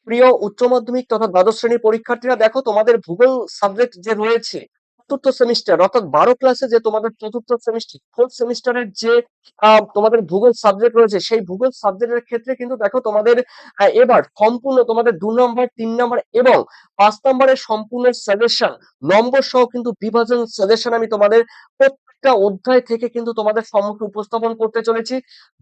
প্রিয় উচ্চ মাধ্যমিক তথা দ্বাদশ শ্রেণীর পরীক্ষার্থীরা, দেখো তোমাদের ভূগোল সাবজেক্ট যে রয়েছে চতুর্থ সেমিস্টার অর্থাৎ 12 ক্লাসে যে তোমাদের চতুর্থ সেমিস্টার ফোর্থ সেমিস্টারের যে তোমাদের ভূগোল সাবজেক্ট রয়েছে, সেই ভূগোল সাবজেক্টের ক্ষেত্রে কিন্তু দেখো তোমাদের এবার সম্পূর্ণ তোমাদের 2 নম্বর 3 নম্বর এবং 5 নম্বরের সম্পূর্ণ সাজেশন নম্বর সহ কিন্তু বিভাজন সাজেশন আমি তোমাদের প্রত্যেকটা অধ্যায় থেকে কিন্তু তোমাদের সম্মুখে উপস্থাপন করতে চলেছি।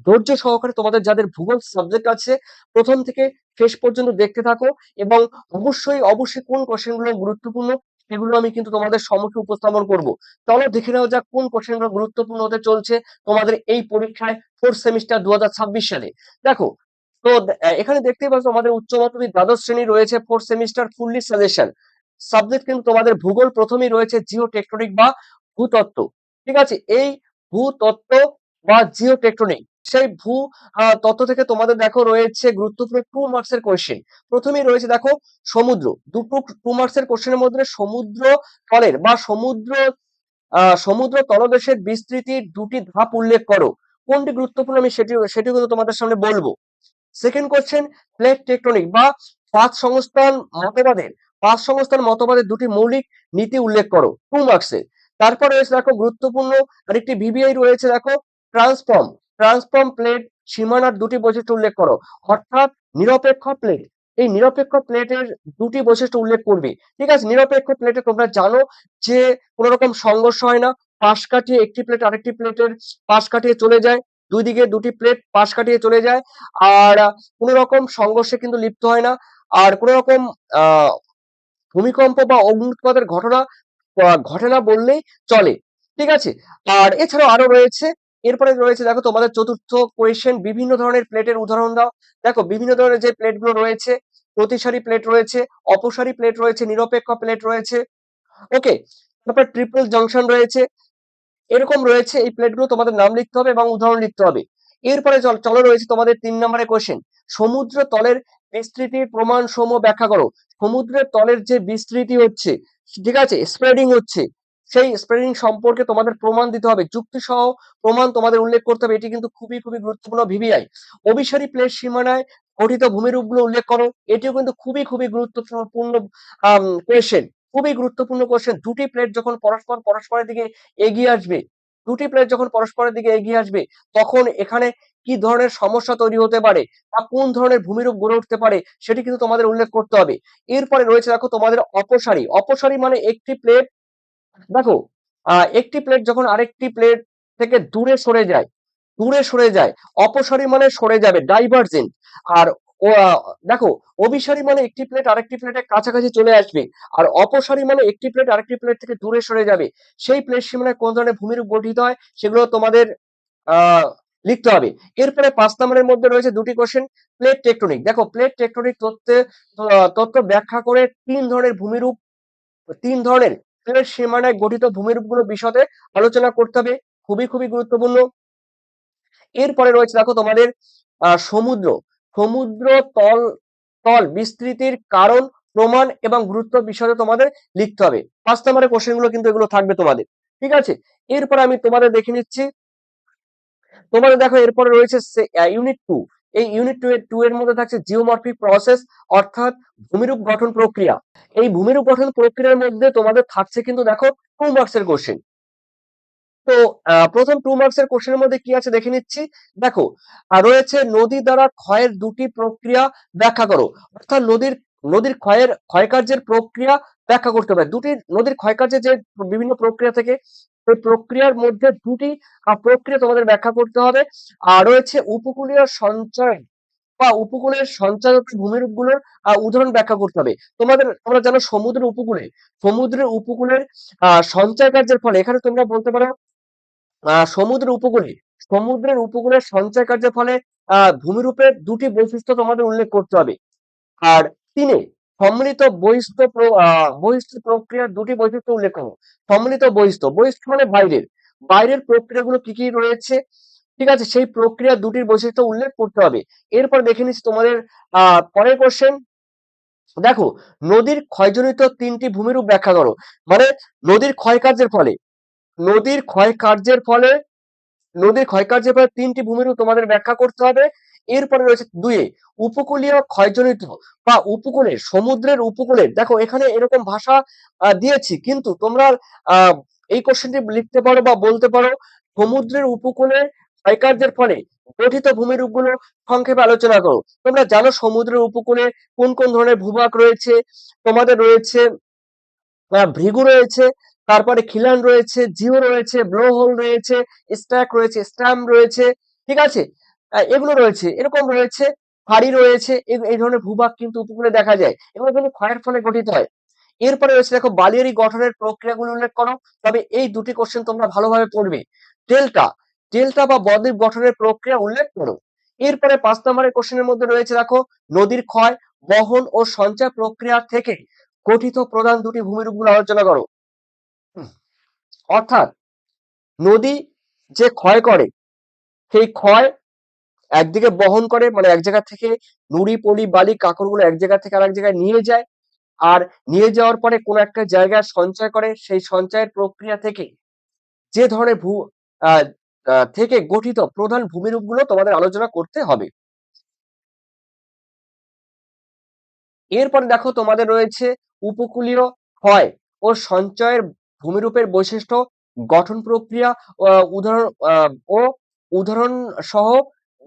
ধৈর্য সহকারে তোমাদের যাদের ভূগোল সাবজেক্ট আছে প্রথম থেকে শেষ পর্যন্ত দেখতে থাকো, এবং অবশ্যই অবশ্যই কোন কোশ্চেন গুলো গুরুত্বপূর্ণ সেগুলো আমি কিন্তু তোমাদের সম্মুখে উপস্থাপন করব। চলো দেখে নেওয়া যাক কোন কোশ্চেন গুলো গুরুত্বপূর্ণ হতে চলছে তোমাদের এই পরীক্ষায় ফোর্থ সেমিস্টার 2026 সালে। দেখো, তো এখানে দেখতেই পাচ্ছ আমাদের উচ্চ মাধ্যমিক দ্বাদশ শ্রেণী রয়েছে fourth semester fully suggestion subject কিন্তু তোমাদের ভূগোল প্রথমেই রয়েছে জিও টেকটনিক বা ভূতত্ত্ব। ঠিক আছে, এই ভূতত্ত্ব বা জিও টেকটনিক সেই তত্ত্ব থেকে তোমাদের দেখো রয়েছে গুরুত্বপূর্ণ 2 মার্কসের কোশ্চেন। প্রথমেই রয়েছে দেখো সমুদ্র, দুটো 2 মার্কসের কোশ্চেনের মধ্যে সমুদ্র তলের বা সমুদ্র তলদেশের বিস্তৃতির দুটি ধাপ উল্লেখ করো। কোনটি গুরুত্বপূর্ণ আমি সেটি কিন্তু তোমাদের সামনে বলবো। সেকেন্ড কোশ্চেন, প্লেট টেকটনিক বা পাঁচ সংস্থান মতবাদের দুটি মৌলিক নীতি উল্লেখ করো, 2 মার্কসে। তারপর রয়েছে দেখো গুরুত্বপূর্ণ আরেকটি ভিভিআই রয়েছে, দেখো ট্রান্সফর্ম প্লেট সীমানার দুটি বৈশিষ্ট্য উল্লেখ করো, অর্থাৎ নিরপেক্ষ প্লেট। এই নিরপেক্ষ প্লেটের দুটি বৈশিষ্ট্য উল্লেখ করবে। ঠিক আছে, নিরপেক্ষ প্লেটে তোমরা জানো যে কোনো রকম সংঘর্ষ হয় না, পাশ কাটিয়ে একটি প্লেট আরেকটি প্লেটের পাশ কাটিয়ে চলে যায়, দুই দিকে দুটি প্লেট পাশ কাটিয়ে চলে যায়, আর কোন রকম সংঘর্ষে কিন্তু লিপ্ত হয় না, আর কোন রকম আহ ভূমিকম্প বা অগ্নুৎপাতের ঘটনা ঘটে না বললেই চলে। ঠিক আছে, আর এছাড়াও আরো রয়েছে। এরপরে রয়েছে দেখো তোমাদের চতুর্থ কোয়েশ্চেন, বিভিন্ন ধরনের প্লেটের উদাহরণ দাও। দেখো বিভিন্ন ধরনের যে প্লেট গুলো রয়েছে, প্রতিসারী প্লেট রয়েছে, অপসারী প্লেট রয়েছে, নিরপেক্ষ প্লেট রয়েছে। ওকে, তারপর ট্রিপল জাংশন রয়েছে, এরকম রয়েছে। এই প্লেটগুলো তোমাদের নাম লিখতে হবে এবং উদাহরণ লিখতে হবে। এরপরে চলো রয়েছে তোমাদের 3 নম্বরের কোশ্চেন, সমুদ্র তলের বিস্তৃতির প্রমাণ সমূহ ব্যাখ্যা করো। সমুদ্রের তলের যে বিস্তৃতি হচ্ছে, ঠিক আছে, স্প্রেডিং হচ্ছে, সেই স্প্রেডিং সম্পর্কে তোমাদের প্রমাণ দিতে হবে, যুক্তি সহ প্রমাণ তোমাদের উল্লেখ করতে হবে। এটি কিন্তু খুবই খুবই গুরুত্বপূর্ণ ভিভিআই। অভিসারী প্লেট সীমানায় গঠিত ভূমিরূপগুলো উল্লেখ করো, এটিও কিন্তু খুবই খুবই গুরুত্বপূর্ণ কোয়েশ্চেন, খুবই গুরুত্বপূর্ণ কোয়েশ্চেন। দুটি প্লেট যখন পরস্পরের দিকে এগিয়ে আসবে, তখন এখানে কি ধরনের সমস্যা তৈরি হতে পারে বা কোন ধরনের ভূমিরূপ গড়ে উঠতে পারে সেটি কিন্তু তোমাদের উল্লেখ করতে হবে। এরপরে রয়েছে দেখো তোমাদের অপসারী মানে একটি প্লেট, দেখো একটি প্লেট যখন আরেকটি প্লেট থেকে দূরে সরে যায়, অপসারী মানে সরে যাবে, ডাইভার্জেন্ট। আর দেখো, অভিসারী মানে একটি প্লেট আরেকটি প্লেটের কাছাকাছি চলে আসবে, আর অপসারী মানে একটি প্লেট আরেকটি প্লেট থেকে দূরে সরে যাবে। সেই প্লেট সীমানায় কোন ধরনের ভূমিরূপ গঠিত হয় সেগুলো তোমাদের আহ লিখতে হবে। এরপরে 5 নম্বরের মধ্যে রয়েছে দুটি কোশ্চেন, প্লেট টেকটনিক। দেখো প্লেট টেকটনিক তত্ত্ব ব্যাখ্যা করে তিন ধরনের প্লেট সীমানায় গঠিত ভূমিরূপগুলো বিশদে আলোচনা করতে হবে, খুবই খুবই গুরুত্বপূর্ণ। এরপরে রয়েছে দেখো তোমাদের সমুদ্র সমুদ্র তল তল বিস্তৃতির কারণ, প্রমাণ এবং গুরুত্ব বিষয়ে তোমাদের লিখতে হবে। 5 নম্বরের কোশ্চেন গুলো কিন্তু এগুলো থাকবে তোমাদের। ঠিক আছে, এরপরে আমি তোমাদের দেখে নিচ্ছি। তোমাদের দেখো এরপরে রয়েছে ইউনিট 2। এই ইউনিট 2 এর মধ্যে থাকছে জিওমরফিক প্রসেস, অর্থাৎ ভূমিরূপ গঠন প্রক্রিয়া। এই ভূমিরূপ গঠন প্রক্রিয়ার মধ্যে তোমাদের থাকছে কিন্তু দেখো 2 মার্কসের কোশ্চেন। তো প্রথম 2 মার্কসের কোশ্চেনের মধ্যে কি আছে দেখে নিচ্ছি। দেখো রয়েছে নদী দ্বারা ক্ষয়ের দুটি প্রক্রিয়া ব্যাখ্যা করো, অর্থাৎ নদীর ক্ষয়কার্যের প্রক্রিয়া ব্যাখ্যা করতে হবে। দুটি নদীর ক্ষয়কার্যের যে বিভিন্ন প্রক্রিয়া থেকে ওই প্রক্রিয়ার মধ্যে দুটি প্রক্রিয়া তোমাদের ব্যাখ্যা করতে হবে। আর রয়েছে উপকূলীয় সঞ্চয় বা উপকূলের সঞ্চারিত ভূমিরূপ গুলোর উদাহরণ ব্যাখ্যা করতে হবে। তোমরা জানো সমুদ্রের উপকূলের সঞ্চয় কার্যের ফলে, এখানে তোমরা বলতে পারো সমুদ্রের উপকূলের সঞ্চয় কার্যের ফলে ভূমিরূপের দুটি বৈশিষ্ট্য তোমাদের উল্লেখ করতে হবে। আর 3 সম্মিলিত বহিঃস্থ প্রক্রিয়ার দুটি বৈশিষ্ট্য উল্লেখ করো। সম্মিলিত বহিঃস্থ মানে বাইরের প্রক্রিয়াগুলো কি কি রয়েছে, ঠিক আছে, সেই প্রক্রিয়া দুটির বৈশিষ্ট্য উল্লেখ করতে হবে। এরপর দেখে নিচ্ছি তোমাদের পরের কোশ্চেন। দেখো নদীর ক্ষয়জনিত 3টি ভূমিরূপ ব্যাখ্যা করো, মানে নদীর ক্ষয়কার্যের ফলে নদীর ক্ষয়কার্যের ফলে 3টি ভূমিরূপ তোমাদের ব্যাখ্যা করতে হবে। এরপরে রয়েছে 2 এ উপকূলীয় ক্ষয়জনিত বা উপকূলের সমুদ্রের উপকূলের, দেখো এখানে এরকম ভাষা দিয়েছি, কিন্তু তোমরা এই কোশ্চেনটি লিখতে পারো বা বলতে পারো সমুদ্রের উপকূলে ক্ষয়কার্যের ফলে গঠিত ভূমিরূপগুলো সংক্ষেপে আলোচনা করো। তোমরা জানো সমুদ্রের উপকূলে কোন কোন ধরনের ভূভাগ রয়েছে। তোমাদের রয়েছে ভৃগু রয়েছে, তারপরে খিলান রয়েছে, জিও রয়েছে, ব্লো হোল রয়েছে, স্ট্যাক রয়েছে, স্ট্যাম রয়েছে, ঠিক আছে, এগুলো রয়েছে, এরকম রয়েছে, ফাঁড়ি রয়েছে, এই ধরনের ভূভাগ কিন্তু উপকূলে দেখা যায়, এগুলো কিন্তু ক্ষয়ের ফলে গঠিত হয়। এরপরে রয়েছে দেখো বালিয়াড়ি গঠনের প্রক্রিয়াগুলো উল্লেখ করো। তবে এই দুটি কোশ্চেন তোমরা ভালোভাবে পড়বে। ডেল্টা, ডেল্টা বা বদ্বীপ গঠনের প্রক্রিয়া উল্লেখ করো। এরপরে 5 নম্বরের কোশ্চেনের মধ্যে রয়েছে দেখো নদীর ক্ষয়, বহন ও সঞ্চয় প্রক্রিয়া থেকে গঠিত প্রধান দুটি ভূমিরূপগুলো আলোচনা করো। অর্থাৎ নদী যে ক্ষয় করে, সেই ক্ষয় একদিকে বহন করে, মানে এক জায়গা থেকে নুড়ি পলি বালি কাঁকড়গুলো এক জায়গা থেকে আরেক জায়গায় নিয়ে যায়, আর নিয়ে যাওয়ার পরে কোন একটা জায়গায় সঞ্চয় করে, সেই সঞ্চয়ের প্রক্রিয়া থেকে যে ধরনের আহ, থেকে গঠিত প্রধান ভূমিরূপগুলো তোমাদের আলোচনা করতে হবে। এরপরে দেখো তোমাদের রয়েছে উপকূলীয় ক্ষয় ও সঞ্চয়ের ভূমিরূপের বৈশিষ্ট্য, গঠন প্রক্রিয়া, উদাহরণ ও উদাহরণ সহ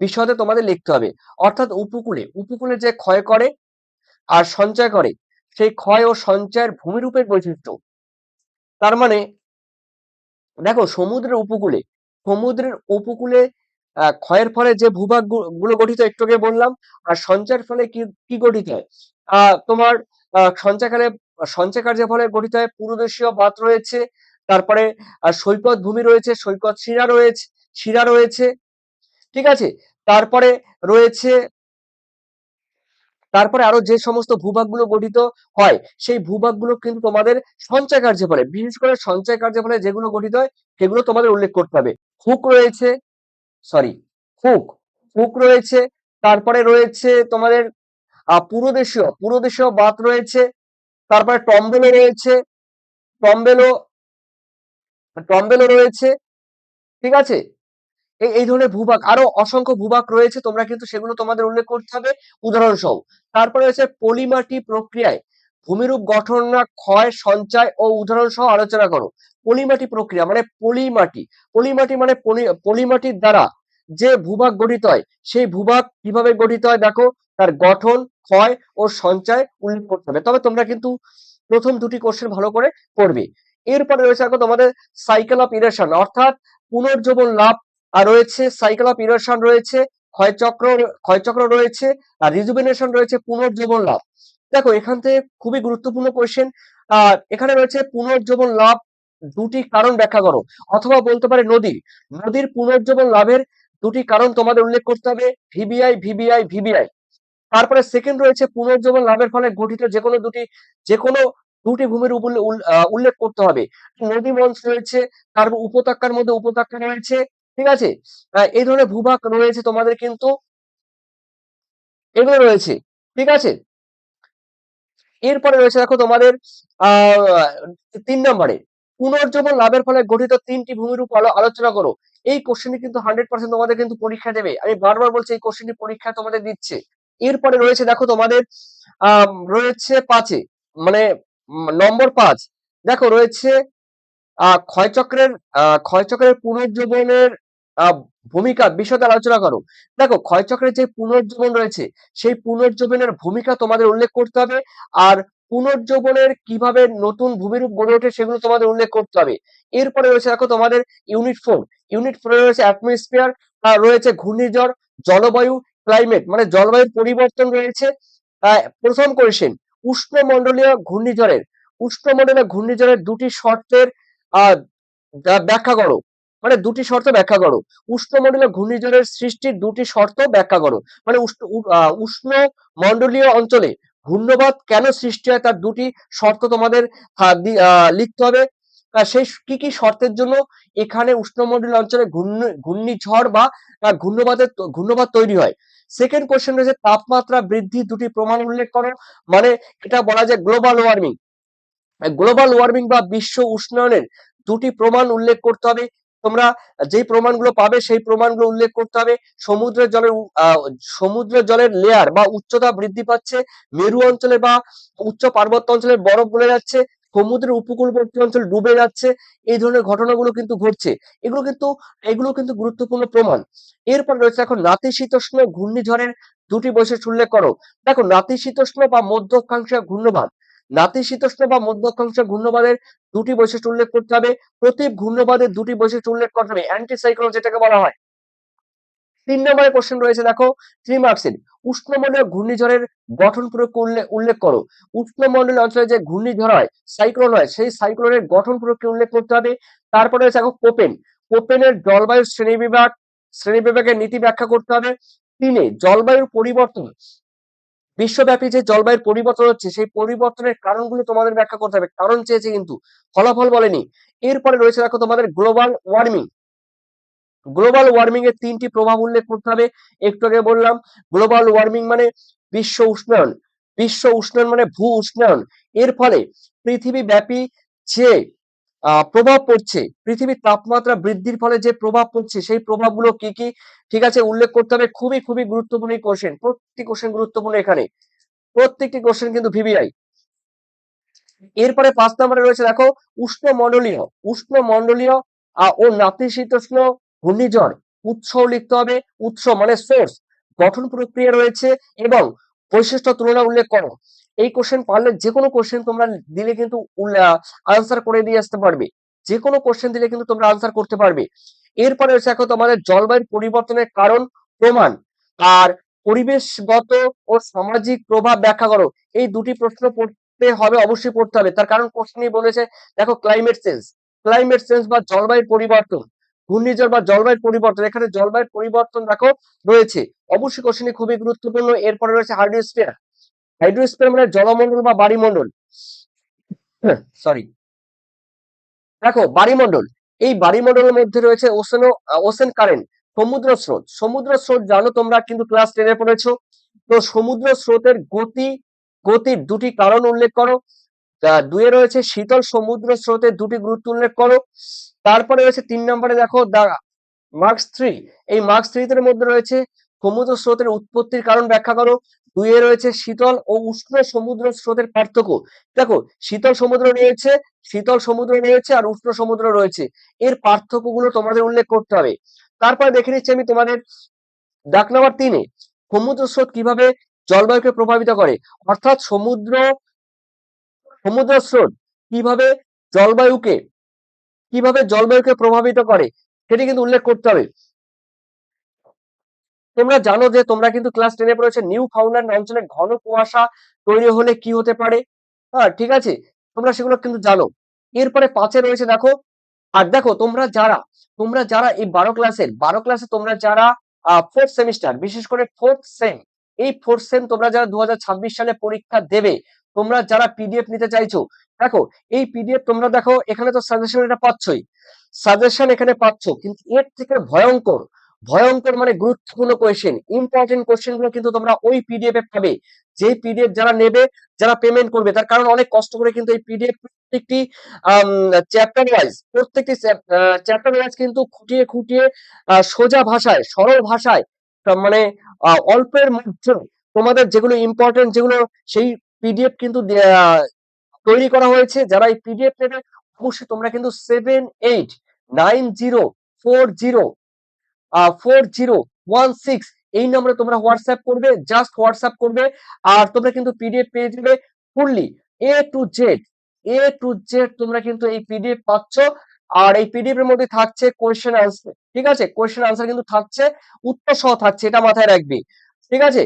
বিশদে তোমাদের লিখতে হবে। অর্থাৎ উপকূলে উপকূলে যে ক্ষয় করে আর সঞ্চয় করে, সেই ক্ষয় ও সঞ্চয়ের ভূমিরূপের বৈশিষ্ট্য। তার মানে দেখো সমুদ্রের উপকূলে ক্ষয়ের ফলে যে ভূভাগ গুলো গঠিত একটু আগে বললাম, আর সঞ্চয়ের ফলে কি কি গঠিত হয়, তোমার সঞ্চয়কালে সঞ্চয় কার্যের ফলে গঠিত হয় পুরুদেশীয় বাঁধ রয়েছে, তারপরে সৈকত ভূমি রয়েছে, সৈকত শিরা রয়েছে, ঠিক আছে। তারপরে রয়েছে, তারপরে আরো যে সমস্ত ভূভাগগুলো গঠিত হয়, সেই ভূভাগগুলো কিন্তু তোমাদের সঞ্চয় কার্যের ফলে, বিশেষ করে সঞ্চয় কার্যের ফলে যেগুলো গঠিত হয় সেগুলো তোমাদের উল্লেখ করতে হবে। হুক রয়েছে, সরি, হুক হুক রয়েছে, তারপরে রয়েছে তোমাদের পুরোদেশীয় বাঁধ রয়েছে, তারপরে টম্বেলো রয়েছে, টম্বেলো টম্বেলো রয়েছে, ঠিক আছে। এই ধরনের ভূভাগ, আরো অসংখ্য ভূভাগ রয়েছে, তোমরা কিন্তু সেগুলো তোমাদের উল্লেখ করতে হবে উদাহরণ সহ। তারপরে হচ্ছে পলিমাটি প্রক্রিয়ায় ভূমিরূপ গঠন, ক্ষয়, সঞ্চয় ও উদাহরণ সহ আলোচনা করো। পলিমাটি প্রক্রিয়া মানে পলিমাটি, পলিমাটি মানে পলিমাটির দ্বারা যে ভূভাগ গঠিত হয়, সেই ভূভাগ কিভাবে গঠিত হয় দেখো, তার গঠন, ক্ষয় ও সঞ্চয় উল্লেখ করতে হবে। তবে তোমরা কিন্তু প্রথম দুটি কোশ্চেন ভালো করে পড়বে। এরপরে রয়েছে দেখো তোমাদের সাইকেল অফ ইরেশন, অর্থাৎ পুনর্জীবন লাভ, আর রয়েছে সাইকেল অফ ইরোশন রয়েছে, ক্ষয়চক্র ক্ষয়চক্র রয়েছে, আর রিজুভেনেশন রয়েছে, পুনর্জীবন লাভ। দেখো এখান থেকে খুবই গুরুত্বপূর্ণ কোশ্চেন। এখানে রয়েছে পুনর্জীবন লাভ দুটি কারণ ব্যাখ্যা করো, অথবা বলতে পারে নদীর পুনর্জীবন লাভের দুটি কারণ তোমাদের উল্লেখ করতে হবে, ভিবিআই। তারপরে সেকেন্ড রয়েছে পুনর্জীবন লাভের ফলে গঠিত যে কোনো দুটি ভূমির উল্লেখ করতে হবে। নদী মঞ্চ রয়েছে, তারপর উপত্যকার মধ্যে উপত্যকা রয়েছে, ঠিক আছে। এই ধরনের ভূভাগ রয়েছে তোমাদের কিন্তু, এগুলো রয়েছে, ঠিক আছে। এরপরে রয়েছে দেখো তোমাদের আহ 3 নম্বরে পুনর্জীবন লাভের ফলে গঠিত তিনটি ভূমির উপর আলোচনা করো। এই কোশ্চেনটি কিন্তু 100% তোমাদের কিন্তু পরীক্ষা দেবে, আমি বারবার বলছি এই কোশ্চেনটি পরীক্ষা তোমাদের দিচ্ছে। এরপরে রয়েছে দেখো তোমাদের রয়েছে 5-এ, মানে নম্বর 5, দেখো রয়েছে ক্ষয়চক্রের ক্ষয়চক্রের পুনর্জীবনের আহ, ভূমিকা বিশদে আলোচনা করো। দেখো ক্ষয়চক্রের যে পুনর্জীবন রয়েছে, সেই পুনর্জীবনের ভূমিকা তোমাদের উল্লেখ করতে হবে, আর পুনর্জীবনের কিভাবে নতুন ভূমিরূপ গড়ে ওঠে সেগুলো তোমাদের উল্লেখ করতে হবে। এরপরে রয়েছে দেখো তোমাদের ইউনিট 4 রয়েছে অ্যাটমসফিয়ার, রয়েছে ঘূর্ণিঝড়, জলবায়ু, ক্লাইমেট মানে জলবায়ুর পরিবর্তন রয়েছে। প্রথম কোয়েশ্চেন, উষ্ণমণ্ডলীয় ঘূর্ণিঝড়ের দুটি শর্তের আহ ব্যাখ্যা করো, মানে দুটি শর্ত ব্যাখ্যা করো। উষ্ণমণ্ডলীয় ঘূর্ণিঝড়ের সৃষ্টির দুটি শর্ত ব্যাখ্যা করো, মানে উষ্ণ মণ্ডলীয় অঞ্চলে ঘূর্ণবাত কেন সৃষ্টি হয়, তার দুটি শর্ত তোমাদের লিখতে হবে। সেই কি কি শর্তের জন্য এখানে উষ্ণমণ্ডলীয় অঞ্চলে ঘূর্ণিঝড় বা ঘূর্ণবাত তৈরি হয়। সেকেন্ড কোশ্চেন রয়েছে তাপমাত্রা বৃদ্ধি দুটি প্রমাণ উল্লেখ করো, মানে এটা বলা যায় গ্লোবাল ওয়ার্মিং বা বিশ্ব উষ্ণায়নের দুটি প্রমাণ উল্লেখ করতে হবে। তোমরা যেই প্রমাণগুলো পাবে সেই প্রমাণগুলো উল্লেখ করতে হবে। সমুদ্রের জলের সমুদ্রের জলের লেয়ার বা উচ্চতা বৃদ্ধি পাচ্ছে, মেরু অঞ্চলে বা উচ্চ পার্বত্য অঞ্চলের বরফ গলে যাচ্ছে, সমুদ্রের উপকূলবর্তী অঞ্চল ডুবে যাচ্ছে, এই ধরনের ঘটনাগুলো কিন্তু ঘটছে। এগুলো কিন্তু গুরুত্বপূর্ণ প্রমাণ। এরপর রয়েছে এখন নাতিশীতোষ্ণ ঘূর্ণিঝড়ের দুটি বৈশিষ্ট্য উল্লেখ করো। দেখো, নাতিশীতোষ্ণ বা মধ্য অক্ষাংশীয় ঘূর্ণবাদ, নাতিশীতোষ্ণ বা মধ্য অক্ষাংশীয় ঘূর্ণবাদের দুটি বৈশিষ্ট্য উল্লেখ করতে হবে। প্রতি ঘূর্ণবাদের দুটি বৈশিষ্ট্য উল্লেখ করতে হবে, অ্যান্টি সাইক্লোন যেটাকে বলা হয়। 3 নম্বরের কোশ্চেন রয়েছে, দেখো 3 মার্কসের, উষ্ণমন্ডলীয় ঘূর্ণিঝড়ের গঠন প্রয়োগ উল্লেখ করো। উষ্ণমন্ডলীয় অঞ্চলে যে ঘূর্ণিঝড় হয়, সাইক্লোন হয়, সেই সাইক্লোনের গঠন প্রয়োগকে উল্লেখ করতে হবে। তারপরে রয়েছে দেখো কোপেন, কোপেনের জলবায়ুর শ্রেণীবিভাগের নীতি ব্যাখ্যা করতে হবে। 3 জলবায়ুর পরিবর্তন, বিশ্বব্যাপী যে জলবায়ুর পরিবর্তন হচ্ছে সেই পরিবর্তনের কারণগুলো তোমাদের ব্যাখ্যা করতে হবে। কারণ চেয়েছে কিন্তু, ফলাফল বলেনি। এরপরে রয়েছে দেখো তোমাদের গ্লোবাল ওয়ার্মিং, গ্লোবাল ওয়ার্মিং এর 3টি প্রভাব উল্লেখ করতে হবে। একটু আগে বললাম, গ্লোবাল ওয়ার্মিং মানে বিশ্ব উষ্ণায়ন, বিশ্ব উষ্ণায়ন মানে ভূ উষ্ণায়ন। এর ফলে পৃথিবী ব্যাপী যে প্রভাব পড়ছে, পৃথিবীর তাপমাত্রা বৃদ্ধির ফলে যে প্রভাব পড়ছে সেই প্রভাবগুলো কি কি, ঠিক আছে, উল্লেখ করতে হবে। খুবই খুবই গুরুত্বপূর্ণ কোশ্চেন, প্রত্যেকটি কোশ্চেন গুরুত্বপূর্ণ এখানে, প্রত্যেকটি কোশ্চেন কিন্তু ভিভিআই। এরপরে 5 নম্বরে রয়েছে দেখো উষ্ণমন্ডলীয়, উষ্ণমন্ডলীয় ও নাতিশীতোষ্ণ ঘূর্ণিঝড় উৎস লিখতে হবে। উৎস মানে সোর্স, গঠন প্রক্রিয়া রয়েছে এবং বৈশিষ্ট্য তুলনা উল্লেখ করো। এই কোশ্চেন পারলে যে কোনো কোশ্চেন তোমরা দিলে কিন্তু আনসার করে দিয়ে আসতে পারবে, যে কোনো কোশ্চেন দিলে কিন্তু তোমরা আনসার করতে পারবে। এরপরে রয়েছে এখন তোমাদের জলবায়ুর পরিবর্তনের কারণ, প্রমাণ আর পরিবেশগত ও সামাজিক প্রভাব ব্যাখ্যা করো। এই দুটি প্রশ্ন পড়তে হবে, অবশ্যই পড়তে হবে। তার কারণ কোশ্চেনই বলেছে, দেখো ক্লাইমেট চেঞ্জ, ক্লাইমেট চেঞ্জ বা জলবায়ুর পরিবর্তন, ঘূর্ণিঝড় বা জলবায়ুর পরিবর্তন, এখানে জলবায়ুর পরিবর্তন দেখো রয়েছে, অবশ্যই কোশ্চেনই খুবই গুরুত্বপূর্ণ। এরপরে রয়েছে হাইড্রোস্ফিয়ার, হাইড্রোস্ফিয়ার মানে জলমণ্ডল বা বায়ুমণ্ডল, সরি, দেখো বায়ুমণ্ডল, এই বায়ুমণ্ডলের মধ্যে রয়েছে ওশেন কারেন্ট, সমুদ্র স্রোত। সমুদ্র স্রোত জানো তোমরা কিন্তু ক্লাস 10 এ পড়েছো। তো সমুদ্র স্রোতের গতির দুটি কারণ উল্লেখ করো। 2 এ রয়েছে শীতল সমুদ্র স্রোতের দুটি গুরুত্ব উল্লেখ করো। তারপরে রয়েছে 3 নম্বরে দেখো মার্কস 3, এই মার্কস 3 এর মধ্যে রয়েছে সমুদ্র স্রোতের উৎপত্তির কারণ ব্যাখ্যা করো। 2 এ রয়েছে শীতল ও উষ্ণ সমুদ্র স্রোতের পার্থক্য। দেখো, শীতল সমুদ্র রয়েছে আর উষ্ণ সমুদ্র রয়েছে, এর পার্থক্যগুলো তোমাদের উল্লেখ করতে হবে। তারপরে দেখে নিচ্ছি আমি তোমাদের দাগ নাম্বার 3 এ, সমুদ্র স্রোত কিভাবে জলবায়ুকে প্রভাবিত করে, অর্থাৎ সমুদ্র স্রোত কিভাবে জলবায়ুকে প্রভাবিত করে সেটি কিন্তু উল্লেখ করতে হবে। তোমরা জানো যে তোমরা কিন্তু ক্লাস 10 এ পড়েছো নিউ ফাউন্ডল্যান্ড অঞ্চলে ঘন কুয়াশা তৈরি হলে কি হতে পারে। হ্যাঁ, ঠিক আছে, তোমরা সেগুলো কিন্তু জানো। এরপরে 5 এ রয়েছে দেখো, আর দেখো তোমরা যারা এই 12 ক্লাসে তোমরা যারা 4th সেমিস্টার, বিশেষ করে 4th সেম, এই 4th সেম তোমরা যারা 2026 সালে পরীক্ষা দেবে, তোমরা যারা পিডিএফ নিতে চাইছো, দেখো এই পিডিএফ তোমরা দেখো, এখানে তো সাজেশন এটা পাচ্ছই, সাজেশন এখানে পাচ্ছ, কিন্তু এর থেকে ভয়ঙ্কর, ভয়ঙ্কর মানে গুরুত্বপূর্ণ কোয়েশ্চেন, ইম্পর্টেন্ট কোয়েশ্চেন গুলো কিন্তু তোমরা ওই পিডিএফ এ পাবে। যে পিডিএফ যারা নেবে, যারা পেমেন্ট করবে, তার কারণ অনেক কষ্ট করে কিন্তু এই পিডিএফ প্রত্যেকটি চ্যাপ্টার ওয়াইজ কিন্তু খুঁটিয়ে খুঁটিয়ে সোজা ভাষায়, সরল ভাষায়, মানে অল্পের মধ্যে তোমাদের যেগুলো ইম্পর্টেন্ট, যেগুলো সেই পিডিএফ কিন্তু তৈরি করা হয়েছে। যারা এই পিডিএফ নেবে, অবশ্যই তোমরা কিন্তু 7890404016 এই নম্বরে তোমরা হোয়াটসঅ্যাপ করবে, জাস্ট হোয়াটসঅ্যাপ করবে, আর তোমরা কিন্তু পিডিএফ পেয়ে যাবে ফুললি, এ টু জেড তোমরা কিন্তু এই পিডিএফ পাচ্ছ। আর এই পিডিএফ এর মধ্যে থাকছে কোয়েশ্চেন আনসার, ঠিক আছে, কোয়েশ্চেন আনসার কিন্তু থাকছে, উত্তর সহ থাকছে, এটা মাথায় রাখবি, ঠিক আছে।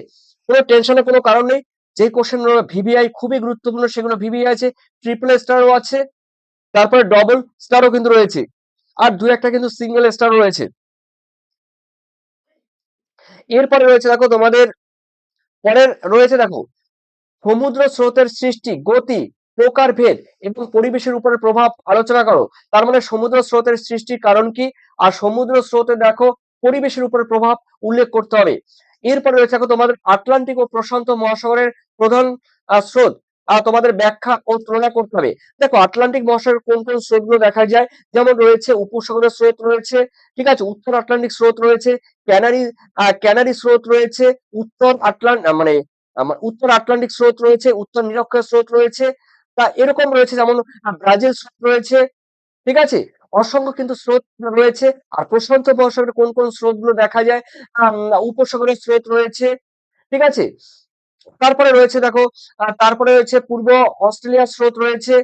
কোনো টেনশনের কোনো কারণ নেই। যে কোশ্চেন ভিভিআই খুবই গুরুত্বপূর্ণ সেগুলো ভিভিআই আছে, ট্রিপল স্টারও আছে, তারপরে ডবল স্টারও কিন্তু রয়েছে, আর দু একটা কিন্তু সিঙ্গেল স্টার রয়েছে। এরপরে রয়েছে দেখো তোমাদের, পরের রয়েছে দেখো সমুদ্র স্রোতের সৃষ্টি, গতি, প্রকারভেদ এবং পরিবেশের উপরে প্রভাব আলোচনা করো। তার মানে সমুদ্র স্রোতের সৃষ্টির কারণ কি, আর সমুদ্র স্রোতে দেখো পরিবেশের উপরে প্রভাব উল্লেখ করতে হবে। এরপরে রয়েছে দেখো তোমাদের আটলান্টিক ও প্রশান্ত মহাসাগরের প্রধান স্রোত, তোমাদের ব্যাখ্যা ও তুলনা করতে হবে। দেখো আটলান্টিক মহাসাগরের কোন কোন স্রোতগুলো দেখা যায়, যেমন রয়েছে উপসাগরের স্রোত রয়েছে, ঠিক আছে, উত্তর আটলান্টিক স্রোত রয়েছে, ক্যানারি ক্যানারি স্রোত রয়েছে, উত্তর মানে উত্তর আটলান্টিক স্রোত রয়েছে, উত্তর নিরক্ষীয় স্রোত রয়েছে, তা এরকম রয়েছে, যেমন ব্রাজিল স্রোত রয়েছে, ঠিক আছে, অসংখ্য কিন্তু স্রোত রয়েছে। আর প্রশান্ত মহাসাগরে কোন কোন স্রোত গুলো দেখা যায়, উপসাগরের স্রোত রয়েছে, ঠিক আছে। তারপরে রয়েছে দেখো, তারপরে রয়েছে পূর্ব অস্ট্রেলিয়ার স্রোত রয়েছে,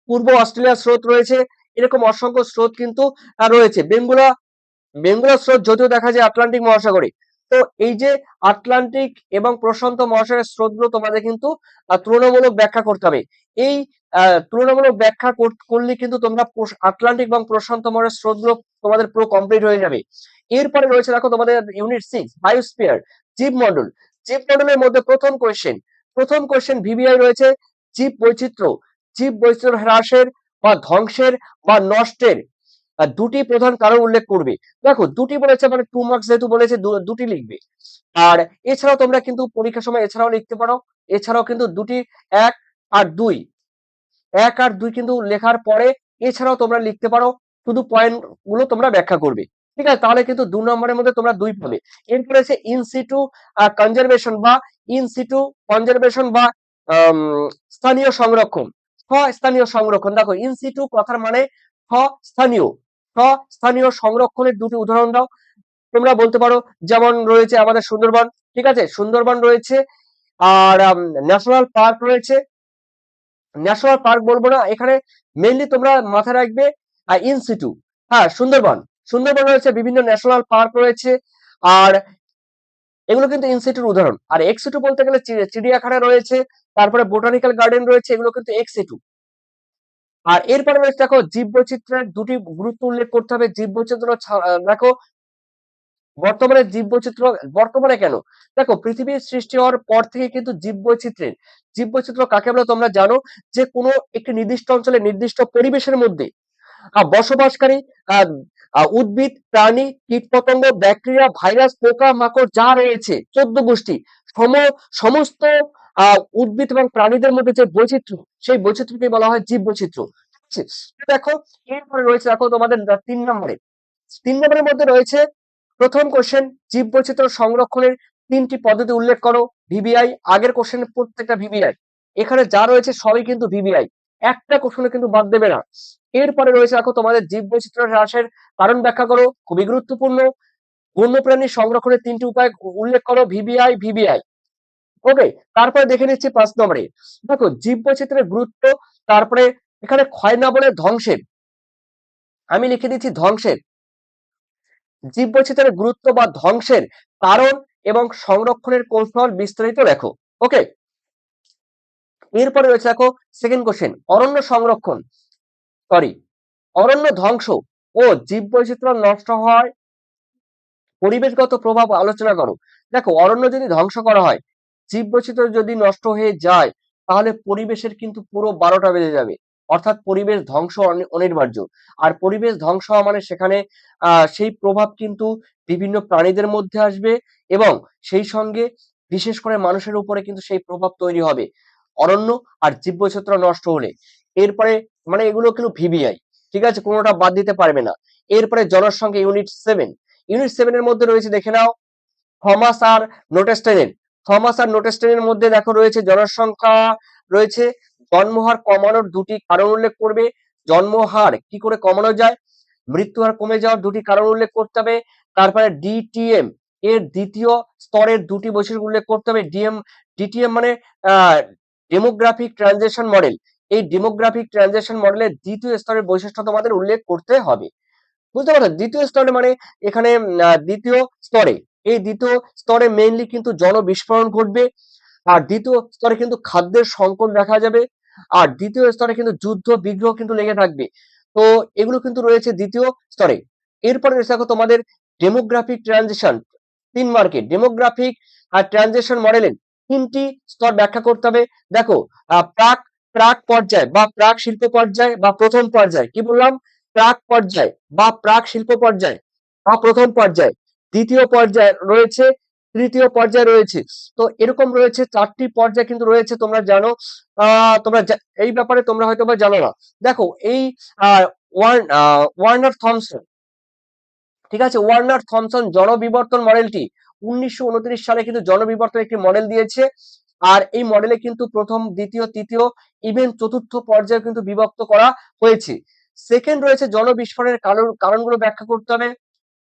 পূর্ব অস্ট্রেলিয়ার স্রোত রয়েছে, এরকম অসংখ্য স্রোত কিন্তু রয়েছে। বেঙ্গুলা স্রোত যদিও দেখা যায় আটলান্টিক মহাসাগরে। তো এই যে আটলান্টিক এবং প্রশান্ত মহাসাগরের স্রোতগুলো তোমাদের কিন্তু তুলনামূলক ব্যাখ্যা করতে হবে। এই তুলনামূলক ব্যাখ্যা করলে কিন্তু তোমরা আটলান্টিক এবং প্রশান্ত মহাসাগরের স্রোতগুলো তোমাদের পুরো কমপ্লিট হয়ে যাবে। এরপরে রয়েছে দেখো তোমাদের ইউনিট 6 বায়োস্ফিয়ার, জীবমণ্ডল। জীবমণ্ডলের মধ্যে প্রথম কোশ্চেন ভিভিআই রয়েছে জীব বৈচিত্র্য হ্রাসের বা ধ্বংসের বা নষ্টের দুটি প্রধান কারণ উল্লেখ করবে। দেখো দুটি বলেছে, মানে 2 মার্কস যেহেতু বলেছে দুটি লিখবে। আর এছাড়াও তোমরা কিন্তু পরীক্ষার সময় এছাড়াও লিখতে পারো, এছাড়াও কিন্তু দুটি 1 আর 2 কিন্তু লেখার পরে এছাড়াও তোমরা লিখতে পারো, শুধু পয়েন্ট গুলো তোমরা ব্যাখ্যা করবে, ঠিক আছে, তাহলে কিন্তু 2 নম্বরের মধ্যে তোমরা 2 পাবে। এরপরে আছে ইনসিটু কনজারভেশন বা ইনসিটু কনজারভেশন বা আম, স্থানীয় সংরক্ষণ। স্থানীয় সংরক্ষণ, দেখো ইনসিটু কথার মানে স্থানীয়, স্থানীয় সংরক্ষণের দুটি উদাহরণ দাও। তোমরা বলতে পারো যেমন রয়েছে আমাদের সুন্দরবন, ঠিক আছে, সুন্দরবন রয়েছে, আর ন্যাশনাল পার্ক রয়েছে। ন্যাশনাল পার্ক বলবো না এখানে, মেইনলি তোমরা মাথায় রাখবে ইনসিটু। হ্যাঁ, সুন্দরবন রয়েছে, বিভিন্ন ন্যাশনাল পার্ক রয়েছে, আর এগুলো কিন্তু ইনসিটুর উদাহরণ। আর এক্সিটু বলতে গেলে চিড়িয়াখানা রয়েছে, তারপরে বোটানিক্যাল গার্ডেন রয়েছে, এগুলো কিন্তু এক্সিটু। আর এরপরে রয়েছে দেখো জীববৈচিত্র্যের দুটি গুরুত্ব উল্লেখ করতে হবে। জীববৈচিত্র্য দেখো বর্তমানে কেন, দেখো পৃথিবীর সৃষ্টি হওয়ার পর থেকে কিন্তু জীববৈচিত্র্য কাকে বলে তোমরা জানো, যে কোনো একটি নির্দিষ্ট অঞ্চলে নির্দিষ্ট পরিবেশের মধ্যে বসবাসকারী আহ, উদ্ভিদ, প্রাণী, কীটপতঙ্গ, ব্যাকটেরিয়া, ভাইরাস, পোকা মাকড় যা রয়েছে 14 গোষ্ঠী, সমস্ত উদ্ভিদ এবং প্রাণীদের মধ্যে যে বৈচিত্র্য, সেই বৈচিত্র্যকে বলা হয় জীববৈচিত্র্য। ঠিক আছে? দেখো এরপরে রয়েছে, দেখো তোমাদের 3 নম্বরের মধ্যে রয়েছে প্রথম কোশ্চেন, জীববৈচিত্র্য সংরক্ষণের 3টি পদ্ধতি উল্লেখ করো। ভিভিআই, আগের কোশ্চেনের প্রত্যেকটা ভিভিআই, এখানে যা রয়েছে সবই কিন্তু ভিভিআই, একটা কোশ্চেনে কিন্তু বাদ দেবে না। এরপরে রয়েছে দেখো তোমাদের জীববৈচিত্র্য হ্রাসের কারণ ব্যাখ্যা করো, খুবই গুরুত্বপূর্ণ। বন্যপ্রাণী সংরক্ষণের 3টি উপায় উল্লেখ করো, ভিভিআই। ওকে, তারপরে দেখে নিচ্ছি 5 নম্বরে, দেখো জীববৈচিত্র্যের গুরুত্ব, তারপরে এখানে ক্ষয় না বলে ধ্বংসের, আমি লিখে দিচ্ছি ধ্বংসের, জীববৈচিত্র্যের গুরুত্ব বা ধ্বংসের কারণ এবং সংরক্ষণের কৌশল বিস্তারিত লেখো। ওকে, এরপরে রয়েছে দেখো সেকেন্ড কোশ্চেন, অরণ্য ধ্বংস ও জীববৈচিত্র্য নষ্ট হয় পরিবেশগত প্রভাব আলোচনা করো। দেখো অরণ্য যদি ধ্বংস করা হয়, জীববৈচিত্র্য যদি নষ্ট হয়ে যায়, তাহলে পরিবেশের কিন্তু পুরো 12টা বেজে যাবে, অর্থাৎ পরিবেশ ধ্বংস অনিবার্য। আর পরিবেশ ধ্বংস হওয়া মানে সেখানে সেই প্রভাব কিন্তু বিভিন্ন প্রাণীদের মধ্যে আসবে, এবং সেই সঙ্গে বিশেষ করে মানুষের উপরে কিন্তু সেই প্রভাব তৈরি হবে অরণ্য আর জীববৈচিত্র্য নষ্ট হলে। এরপরে মানে এগুলো কিন্তু ভিভিআই, ঠিক আছে, কোনোটা বাদ দিতে পারবে না। এরপরে জনসংখ্যা ইউনিট 7 এর মধ্যে রয়েছে, দেখে নাও, থমাস আর নোটেস্টেনের মধ্যে দেখো রয়েছে জনসংখ্যা রয়েছে, জন্মহার কমানোর দুটি কারণ উল্লেখ করবে। জন্মহার কি করে কমানো যায়, মৃত্যু হার কমে যাওয়ার দুটি কারণ উল্লেখ করতে হবে। তারপরে ডিটিএম এর দ্বিতীয় স্তরের দুটি বৈশিষ্ট্য উল্লেখ করতে হবে। ডিটিএম মানে ডেমোগ্রাফিক ট্রানজিশন মডেল, এই ডেমোগ্রাফিক ট্রানজিশন মডেলের দ্বিতীয় স্তরের বৈশিষ্ট্য তোমাদের উল্লেখ করতে হবে। বুঝতে পারছো, দ্বিতীয় স্তরে মানে এখানে দ্বিতীয় স্তরে মেইনলি কিন্তু জনবিস্ফোরণ ঘটবে, আর দ্বিতীয় স্তরে কিন্তু খাদ্যের সংকট দেখা যাবে, আর দ্বিতীয় স্তরে কিন্তু যুদ্ধ বিগ্রহ কিন্তু লেগে থাকবে। তো এগুলো কিন্তু রয়েছে দ্বিতীয় স্তরে। এরপরে রয়েছে দেখো তোমাদের ডেমোগ্রাফিক ট্রানজিশন, 3 মার্কে ডেমোগ্রাফিক আর ট্রানজিশন মডেলের 3টি স্তর ব্যাখ্যা করতে হবে। দেখো প্রাক প্রাক পর্যায় বা প্রাক শিল্প পর্যায় বা প্রথম পর্যায়, কি বললাম, প্রাক পর্যায় বা প্রাক শিল্প পর্যায় বা প্রথম পর্যায়। দ্বিতীয় পর্যায় রয়েছে তৃতীয় পর্যায়ে রয়েছে। তো এরকম রয়েছে 4টি পর্যায় কিন্তু রয়েছে, তোমরা জানো। এই ব্যাপারে তোমরা হয়তো বা জানো না। দেখো এই আহ ওয়ার্নার থমসন, ঠিক আছে, ওয়ার্নার থমসন জনবিবর্তন মডেলটি 1929 সালে কিন্তু জনবিবর্তন একটি মডেল দিয়েছে। আর এই মডেলে কিন্তু প্রথম, দ্বিতীয়, তৃতীয়, ইভেন চতুর্থ পর্যায়ে কিন্তু বিভক্ত করা হয়েছে। সেকেন্ড রয়েছে জনবিস্ফোরণের কারণগুলো ব্যাখ্যা করতে হবে,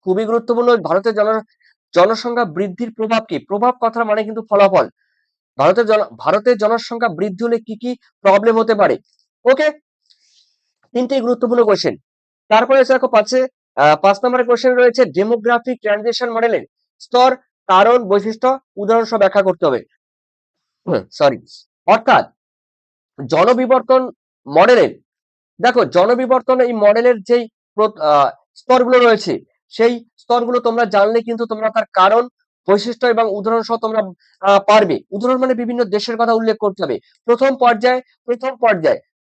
খুবই গুরুত্বপূর্ণ। জনসংখ্যা বৃদ্ধির প্রভাব কি? প্রভাব কথার মানে কিন্তু ফলাফল। ভারতের জনসংখ্যা বৃদ্ধি হলে কি কি প্রবলেম হতে পারে। ওকে, তিনটেই গুরুত্বপূর্ণ কোয়েশ্চেন। তারপরে দেখো 5 নম্বরের কোয়েশ্চেন রয়েছে ডেমোগ্রাফিক ট্রানজিশন মডেলের স্তর, কারণ, বৈশিষ্ট্য, উদাহরণ সহ ব্যাখ্যা করতে হবে। সরি, অর্থাৎ জনবিবর্তন মডেলের, দেখো জনবিবর্তন এই মডেলের যেই স্তরগুলো রয়েছে, সেই স্তরগুলো তোমরা জানলে কিন্তু তোমরা তার কারণ, বৈশিষ্ট্য এবং উদাহরণ সহ তোমরা পারবে। উদাহরণ মানে বিভিন্ন দেশের কথা উল্লেখ করতে হবে। প্রথম পর্যায়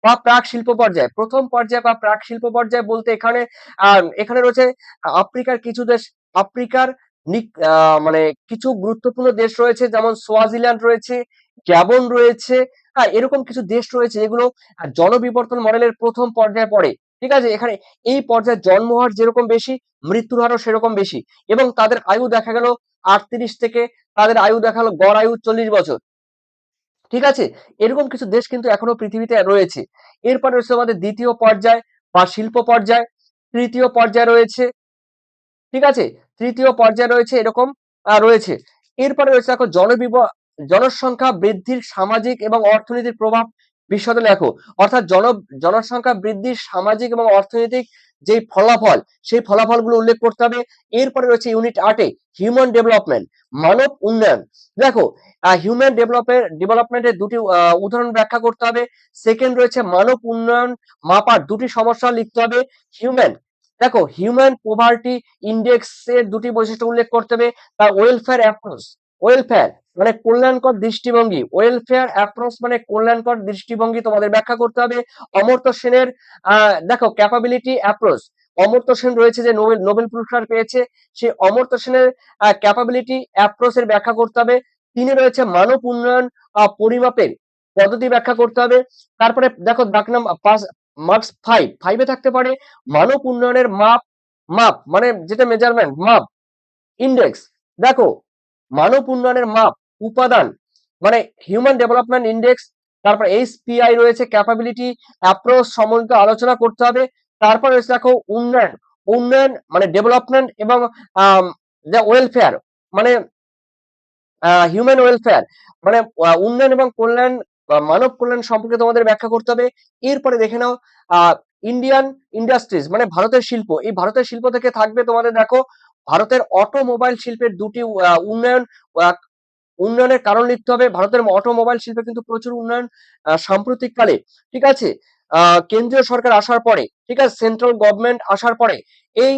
বা প্রাক শিল্প পর্যায়, প্রথম পর্যায় বা প্রাক শিল্প পর্যায় বলতে এখানে রয়েছে আফ্রিকার কিছু দেশ, আফ্রিকার মানে কিছু গুরুত্বপূর্ণ দেশ রয়েছে, যেমন সোয়াজিল্যান্ড রয়েছে, গ্যাবন রয়েছে। হ্যাঁ, এরকম কিছু দেশ রয়েছে যেগুলো জনবিবর্তন মডেলের প্রথম পর্যায়ে পড়ে। ঠিক আছে, এখানে এই পর্যায়ে জন্ম হার যেরকম বেশি, মৃত্যুর হারও সেরকম বেশি, এবং তাদের আয়ু দেখা গেল 38 থেকে, তাদের আয়ু দেখা গেল গড় আয়ু 40 বছর। ঠিক আছে, এরকম কিছু দেশ কিন্তু এখনো পৃথিবীতে রয়েছে। এরপর রয়েছে আমাদের দ্বিতীয় পর্যায় বা শিল্প পর্যায়, তৃতীয় পর্যায় রয়েছে। ঠিক আছে, তৃতীয় পর্যায়ে রয়েছে এরকম রয়েছে। এরপরে রয়েছে দেখো জনসংখ্যা বৃদ্ধির সামাজিক এবং অর্থনৈতিক প্রভাব বিশদে লেখো। অর্থাৎ জনসংখ্যা বৃদ্ধির সামাজিক এবং অর্থনৈতিক যে ফলাফল, সেই ফলাফলগুলো উল্লেখ করতে হবে। এরপরে রয়েছে ইউনিট 8-এ হিউম্যান ডেভেলপমেন্ট, মানব উন্নয়ন। দেখো হিউম্যান ডেভেলপমেন্টের দুটি উদাহরণ ব্যাখ্যা করতে হবে। সেকেন্ড রয়েছে মানব উন্নয়ন মাপার দুটি সমস্যা লিখতে হবে। হিউম্যান, দেখো হিউম্যান পোভার্টি ইন্ডেক্স এর দুটি বৈশিষ্ট্য উল্লেখ করতে হবে। তার ওয়েলফেয়ার অ্যাপ্রোচ, ওয়েলফেয়ার মানে কল্যাণকর দৃষ্টিভঙ্গি, ওয়েলফেয়ার অ্যাপ্রোচ মানে কল্যাণকর দৃষ্টিভঙ্গি তোমাদের ব্যাখ্যা করতে হবে। অমর্ত্য সেনের দেখো ক্যাপাবিলিটি অ্যাপ্রোচ, অমর্ত্য সেন রয়েছে যে নোবেল নোবেল পুরস্কার পেয়েছে, সেই অমর্ত্য সেনের ক্যাপাবিলিটি অ্যাপ্রোচ এর ব্যাখ্যা করতে হবে। তিনি রয়েছে মানব উন্নয়ন পরিমাপের পদ্ধতি ব্যাখ্যা করতে হবে। তারপরে দেখো দাগ নাম্বার মার্কস 5-এ থাকতে পারে মানব উন্নয়নের মাপ, মাপ মানে যেটা মেজারমেন্ট, মাপ, ইন্ডেক্স। দেখো মানব উন্নয়নের মাপ, উপাদান মানে হিউম্যান ডেভেলপমেন্ট ইন্ডেক্স। তারপর এইচপিআই রয়েছে, ক্যাপাবিলিটি অ্যাপ্রোচ সম্বন্ধে আলোচনা করতে হবে। তারপর রয়েছে দেখো উন্নয়ন, উন্নয়ন মানে ডেভেলপমেন্ট এবং ওয়েলফেয়ার মানে হিউম্যান ওয়েলফেয়ার মানে উন্নয়ন এবং কল্যাণ, মানব কল্যাণ সম্পর্কে তোমাদের ব্যাখ্যা করতে হবে। এরপরে দেখে নাও ইন্ডিয়ান ইন্ডাস্ট্রিজ মানে ভারতের শিল্প। এই ভারতের শিল্প থেকে থাকবে তোমাদের, দেখো ভারতের অটোমোবাইল শিল্পের দুটি উন্নয়নের কারণ লিখতে হবে। ভারতের অটোমোবাইল শিল্পে কিন্তু প্রচুর উন্নয়ন সাম্প্রতিক কালে। ঠিক আছে, কেন্দ্রীয় সরকার আসার পরে, ঠিক আছে, সেন্ট্রাল গভর্নমেন্ট আসার পরে, এই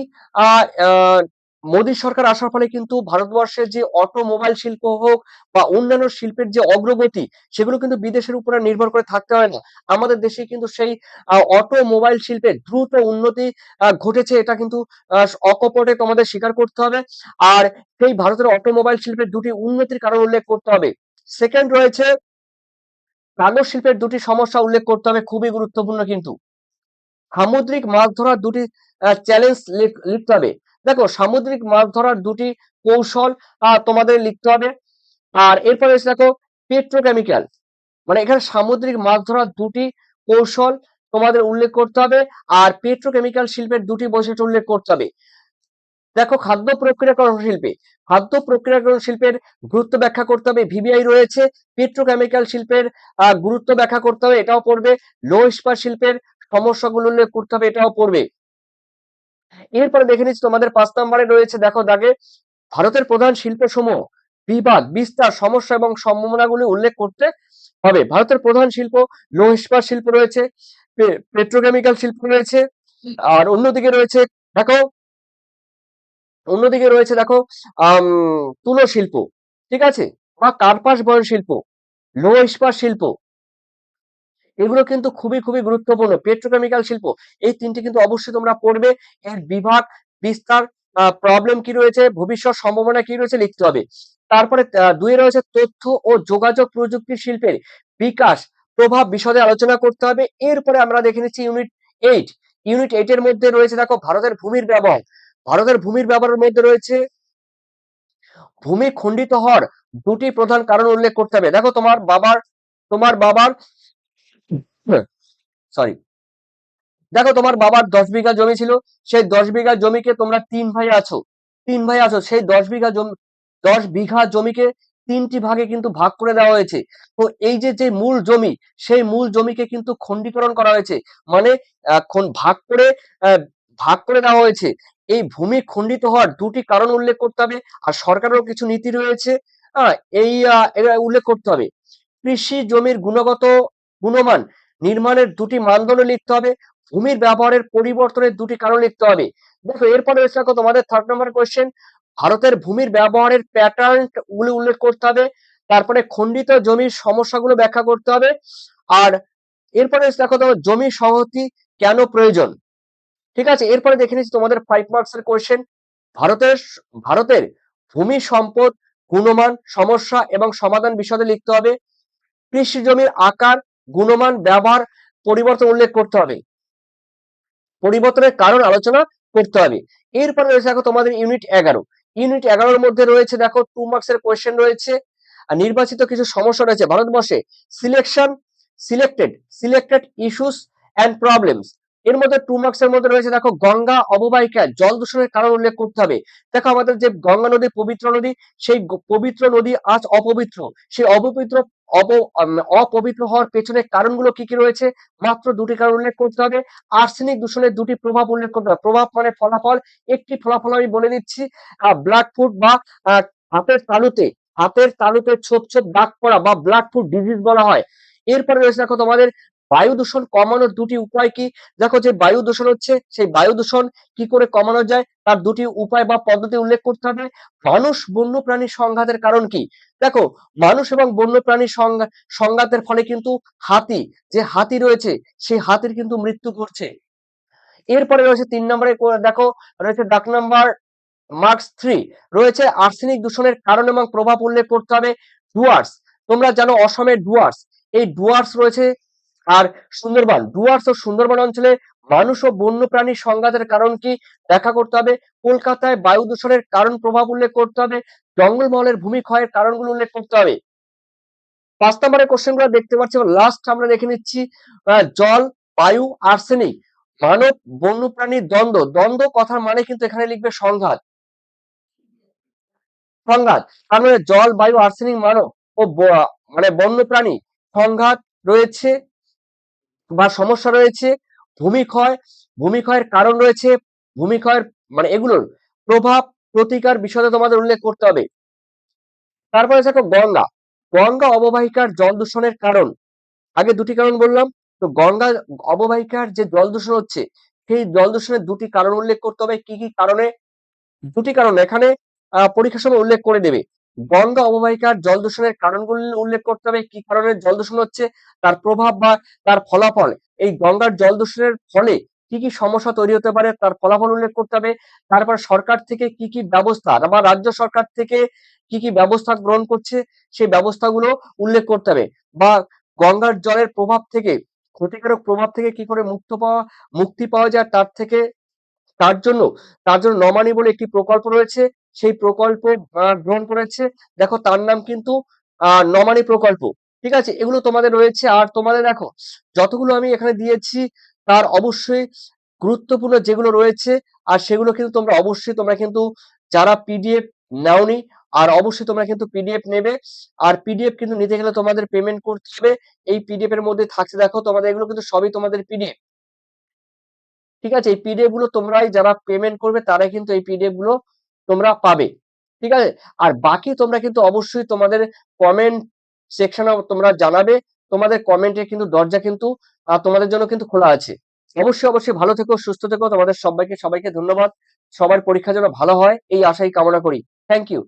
মোদী সরকার আসার ফলে কিন্তু ভারতবর্ষের যে অটোমোবাইল শিল্প হোক বা অন্যান্য শিল্পের যে অগ্রগতি, সেগুলো কিন্তু বিদেশের উপরে নির্ভর করে থাকতে হয় না। আমাদের দেশে কিন্তু সেই অটোমোবাইল শিল্পের দ্রুত উন্নতি ঘটেছে, এটা কিন্তু অকপটে তোমাদের স্বীকার করতে হবে। আর সেই ভারতের অটোমোবাইল শিল্পের দুটি উন্নতির কারণ উল্লেখ করতে হবে। সেকেন্ড রয়েছে কাগজ শিল্পের দুটি সমস্যা উল্লেখ করতে হবে, খুবই গুরুত্বপূর্ণ কিন্তু। সামুদ্রিক মাছ ধরার দুটি চ্যালেঞ্জ লিখতে হবে। দেখো সামুদ্রিক মাছ ধরার দুটি কৌশল তোমাদের লিখতে হবে। আর এরপরে এসে দেখো পেট্রোকেমিক্যাল মানে এখানে সামুদ্রিক মাছ ধরার দুটি কৌশল তোমাদের উল্লেখ করতে হবে। আর পেট্রোকেমিক্যাল শিল্পের দুটি বৈশিষ্ট্য উল্লেখ করতে হবে। দেখো খাদ্য প্রক্রিয়াকরণ শিল্পের গুরুত্ব ব্যাখ্যা করতে হবে, ভিভিআই রয়েছে। পেট্রোকেমিক্যাল শিল্পের গুরুত্ব ব্যাখ্যা করতে হবে, এটাও পড়বে। লৌহ ইস্পাত শিল্পের সমস্যাগুলো উল্লেখ করতে হবে, এটাও পড়বে। এরপরে দেখে নিচ্ছি তোমাদের 5 নম্বরে রয়েছে, দেখো দাগে ভারতের প্রধান শিল্প সমূহ, বিভাগ, বিস্তার, সমস্যা এবং সম্ভাবনাগুলি উল্লেখ করতে হবে। ভারতের প্রধান শিল্প লৌহ ইস্পাত শিল্প রয়েছে, পেট্রোকেমিক্যাল শিল্প রয়েছে, আর অন্যদিকে রয়েছে দেখো তুলো শিল্প, ঠিক আছে, বা কার্পাস বয়ন শিল্প, লৌহ ইস্পাত শিল্প। এগুলো কিন্তু খুবই খুবই গুরুত্বপূর্ণ। পেট্রোকেমিক্যাল শিল্প, এই তিনটি কিন্তু অবশ্যই তোমরা পড়বে। এর বিভাগ, বিস্তার, প্রবলেম কি রয়েছে, ভবিষ্যৎ সম্ভাবনা কি রয়েছে লিখতে হবে। তারপরে 2 রয়েছে তথ্য ও যোগাযোগ প্রযুক্তি শিল্পের বিকাশ প্রভাব বিশদে আলোচনা করতে হবে। এরপরে আমরা দেখে নিচ্ছি ইউনিট 8। ইউনিট 8 এর মধ্যে রয়েছে দেখো ভারতের ভূমির ব্যবহার। ভারতের ভূমির ব্যবহারের মধ্যে রয়েছে ভূমি খণ্ডিত হওয়ার দুটি প্রধান কারণ উল্লেখ করতে হবে। দেখো তোমার বাবার সরি দেখো তোমার বাবার 10 বিঘা জমি ছিল, সেই 10 বিঘা জমিকে তোমরা 3 ভাই আছো, সেই 10 বিঘা জমিকে 3টি ভাগে কিন্তু ভাগ করে দেওয়া হয়েছে। তো এই যে মূল জমি, সেই মূল জমিকে কিন্তু খণ্ডীকরণ করা হয়েছে, মানে এখন ভাগ করে দেওয়া হয়েছে। এই ভূমি খণ্ডিত হওয়ার দুটি কারণ উল্লেখ করতে হবে, আর সরকারেরও কিছু নীতি রয়েছে। এটা উল্লেখ করতে হবে। কৃষি জমির গুণমান নির্মাণের দুটি মানদণ্ড লিখতে হবে। ভূমির ব্যবহারের পরিবর্তনের দুটি কারণ লিখতে হবে। দেখো এরপরে রয়েছে দেখো তোমাদের 3rd নম্বর কোয়েশ্চেন, ভারতের ভূমির ব্যবহারের প্যাটার্ন গুলো উল্লেখ করতে হবে। তারপরে খণ্ডিত জমির সমস্যাগুলো ব্যাখ্যা করতে হবে। আর এরপরে দেখো তোমার জমি সংহতি কেন প্রয়োজন। ঠিক আছে, এরপরে দেখে নিচ্ছি তোমাদের 5 মার্কসের কোয়েশ্চেন, ভারতের ভারতের ভূমি সম্পদ গুণমান সমস্যা এবং সমাধান বিশদে লিখতে হবে। কৃষি জমির আকার গুণমান ব্যবহার পরিবর্তন উল্লেখ করতে হবে, পরিবর্তনের কারণ আলোচনা করতে হবে। এরপরে রয়েছে দেখো তোমাদের ইউনিট 11 এর মধ্যে রয়েছে দেখো 2 মার্কসের কোয়েশ্চেন রয়েছে। আর নির্বাচিত কিছু সমস্যা রয়েছে ভারতবর্ষে, সিলেক্টেড ইস্যুস এন্ড প্রবলেমস। এর মধ্যে 2 মার্কসের মধ্যে রয়েছে দেখো গঙ্গা অববাহিকায় জল দূষণের কারণ উল্লেখ করতে হবে। দেখো আমাদের যে গঙ্গা নদী পবিত্র নদী, সেই পবিত্র নদী আজ অপবিত্র। সেই অপবিত্র হওয়ার পেছনে কারণগুলো কি কি রয়েছে, মাত্র দুটি কারণ উল্লেখ করতে হবে। আর্সেনিক দূষণের দুটি প্রভাব উল্লেখ করতে হবে। প্রভাব মানে ফলাফল। একটি ফলাফল আমি বলে দিচ্ছি, ব্লাড ফুড বা আহ, হাতের তালুতে ছোপ ছোপ দাগ পড়া বা ব্লাড ফুড ডিজিজ বলা হয়। এরপরে রয়েছে দেখো তোমাদের বায়ু দূষণ কমানোর দুটি উপায় কি। দেখো যে বায়ু দূষণ হচ্ছে, সেই বায়ু দূষণ কি করে কমানো যায় তার দুটি উপায় বা পদ্ধতি উল্লেখ করতে হবে। মানুষ বন্যপ্রাণী সংঘাতের কারণ কি। দেখো মানুষ এবং বন্যপ্রাণী সংঘাতের ফলে কিন্তু হাতি রয়েছে, সেই হাতির কিন্তু মৃত্যু ঘটছে। এরপরে রয়েছে 3 নম্বরে দেখো রয়েছে ডাক নাম্বার মার্কস 3 রয়েছে আর্সেনিক দূষণের কারণ এবং প্রভাব উল্লেখ করতে হবে। ডুয়ার্স, তোমরা জানো অসমের ডুয়ার্স, এই ডুয়ার্স রয়েছে। আর ডুয়ার্স ও সুন্দরবন অঞ্চলে মানুষ ও বন্যপ্রাণী সংঘাতের কারণ কি ব্যাখ্যা করতে হবে। কলকাতায় বায়ু দূষণের কারণ প্রভাব উল্লেখ করতে হবে। জঙ্গলমহলের ভূমি ক্ষয়ের কারণগুলো উল্লেখ করতে হবে। 5 নম্বরের কোশ্চেন গুলো দেখতে পাচ্ছি, লাস্ট আমরা দেখে নিচ্ছি জল, বায়ু, আর্সেনিক, মানব বন্যপ্রাণীর দ্বন্দ্ব কথার মানে কিন্তু এখানে লিখবে সংঘাত। তার মানে জল, বায়ু, আর্সেনিক, মানব ও মানে বন্যপ্রাণী সংঘাত রয়েছে বা সমস্যা রয়েছে। ভূমিক্ষয়ের কারণ রয়েছে, ভূমিক্ষয়ের মানে এগুলোর প্রভাব প্রতিকার বিশদে তোমাদের উল্লেখ করতে হবে। তারপরে দেখো গঙ্গা অববাহিকার জল দূষণের কারণ। আগে দুটি কারণ বললাম, তো গঙ্গা অববাহিকার যে জল দূষণ হচ্ছে, সেই জল দূষণের দুটি কারণ উল্লেখ করতে হবে। কি কি কারণে, দুটি কারণ এখানে পরীক্ষার সময় উল্লেখ করে দেবে। গঙ্গা অববাহিকার জল দূষণের কারণগুলো উল্লেখ করতে হবে, কি কারণে জল দূষণ হচ্ছে, তার প্রভাব বা তার ফলাফল। এই গঙ্গার জল দূষণের ফলে কি কি সমস্যা তৈরি হতে পারে তার ফলাফল উল্লেখ করতে হবে। তারপর সরকার থেকে কি কি ব্যবস্থা বা রাজ্য সরকার থেকে কি কি ব্যবস্থা গ্রহণ করছে, সেই ব্যবস্থাগুলো উল্লেখ করতে হবে। বা গঙ্গার জলের প্রভাব থেকে, ক্ষতিকারক প্রভাব থেকে কি করে মুক্তি পাওয়া যায় তার জন্য নমানি বলে একটি প্রকল্প রয়েছে, সেই প্রকল্প গ্রহণ করেছে। দেখো তার নাম কিন্তু নমানি প্রকল্প। ঠিক আছে, এগুলো তোমাদের রয়েছে। আর তোমাদের দেখো যতগুলো আমি এখানে দিয়েছি তার অবশ্যই গুরুত্বপূর্ণ যেগুলো রয়েছে, আর সেগুলো কিন্তু তোমরা কিন্তু যারা পিডিএফ নাওনি, আর অবশ্যই তোমরা কিন্তু পিডিএফ নেবে। আর পিডিএফ কিন্তু নিতে গেলে তোমাদের পেমেন্ট করতে হবে। এই পিডিএফ এর মধ্যে থাকছে দেখো তোমাদের এগুলো কিন্তু সবই তোমাদের পিডিএফ। ঠিক আছে, এই পিডিএফ গুলো তোমরাই যারা পেমেন্ট করবে তারাই কিন্তু এই পিডিএফ গুলো তোমরা পাবে। ঠিক আছে, আর বাকি তোমরা কিন্তু অবশ্যই তোমাদের কমেন্ট সেকশনে তোমরা জানাবে। তোমাদের কমেন্টের কিন্তু দরজা কিন্তু তোমাদের জন্য কিন্তু খোলা আছে। অবশ্যই ভালো থেকো, সুস্থ থেকো। তোমাদের সবাইকে ধন্যবাদ। সবার পরীক্ষা যেন ভালো হয় এই আশাই কামনা করি। Thank you.